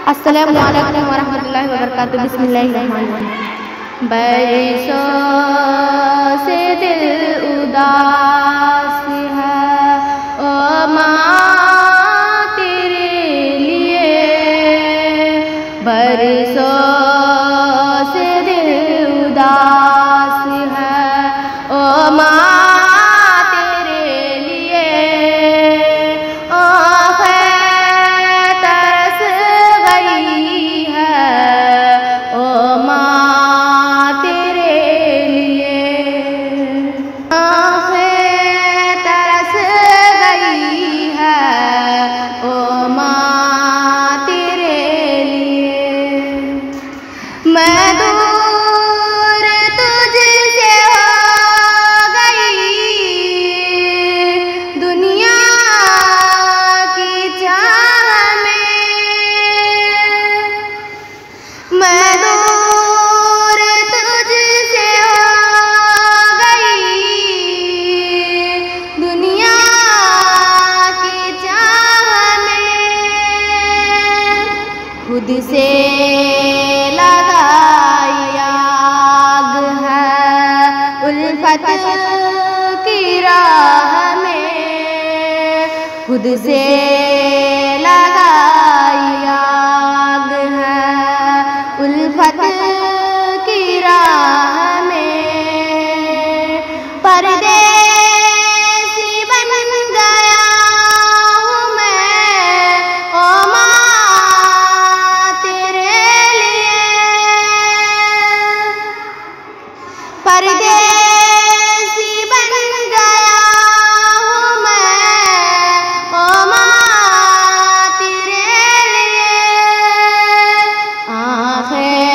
अस्सलामु अलैकुम वरहमतुल्लाहि वबरकातुहू। बिस्मिल्लाहिर्रहमानिर्रहीम। बरसों से दिल उदास है ओ माँ तेरे लिए, बरसों से दिल उदास है ओ माँ मैं दूर तुझसे हो गई, दुनिया की चाह में। मैं दूर तुझसे हो गई, दुनिया की चाह में। खुद से उल्फत की राह में, खुद से लगाई आग है उल्फत की राह में। परदेसी बन गया हूँ मैं ओ माँ तेरे लिए, परदेसी बन गया हूँ मैं ओ माँ तेरे लिए। आँखें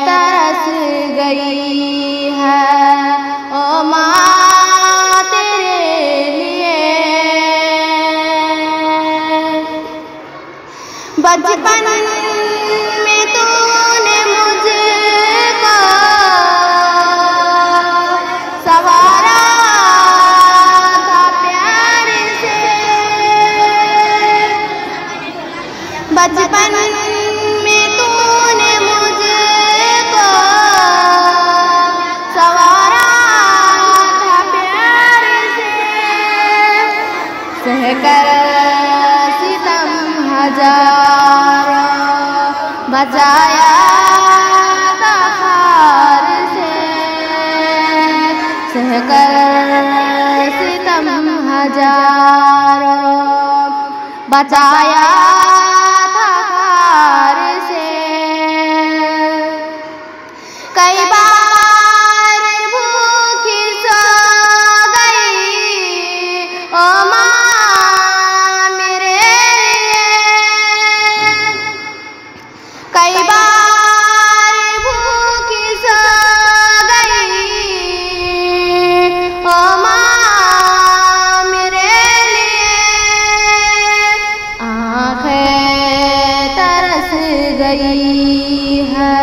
तरस गई है ओ माँ तेरे लिए। बचपन में तूने मुझको सवारा था प्यार से, बचपन में तूने मुझको सवारा था प्यार से। सहकर सितम हजारों बचाया था हार से, सहकर सितम हजारों बचाया था हार से। कई बार भूखी सो गई ओ माँ मेरे लिए, कई बार भूखी सो गई ओ माँ मेरे लिए। आँखें तरस गई है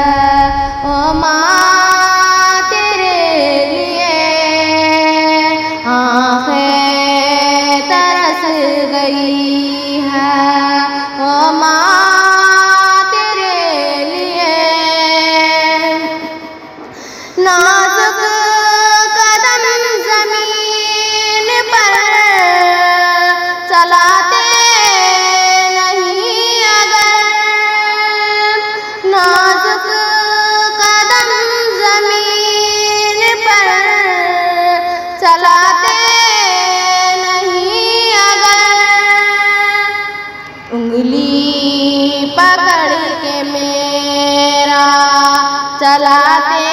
ओ माँ तेरे लिए, आँखें तरस गई है ओ माँ तेरे लिए। नाजुक कदम जमीन पर चलाते नहीं अगर, नाजुक कदम जमीन पर चलाते नहीं अगर, उंगली पकड़ के मेरा चलाते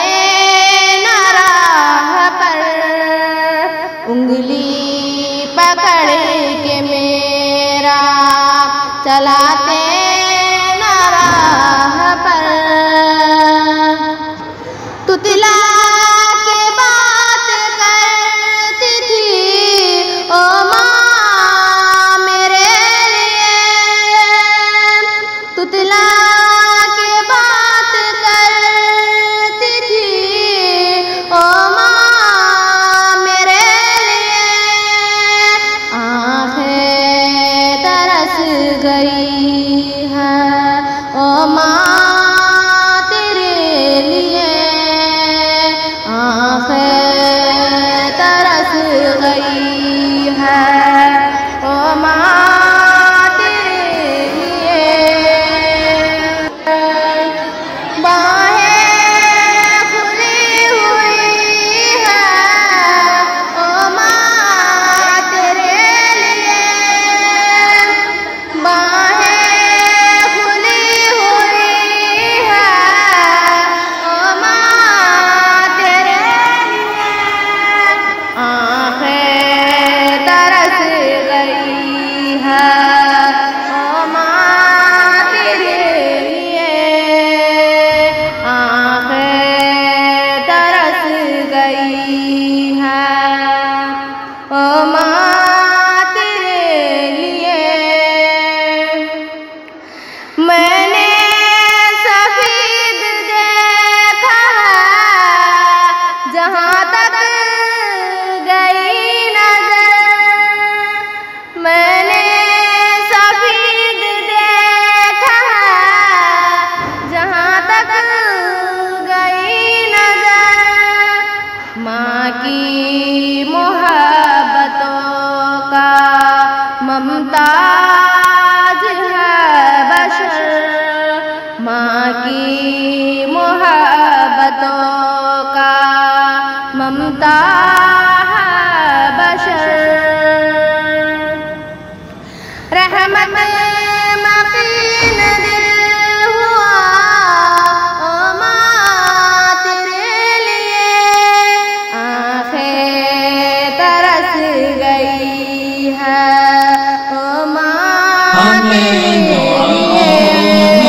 न राह पर, उंगली पकड़ के मेरा चलाते न राह पर। तुतला के बात करती थी ओ माँ मेरे लिए, तुतला के बात करती थी ओ माँ मेरे लिए। आँखें तरस गई है लिए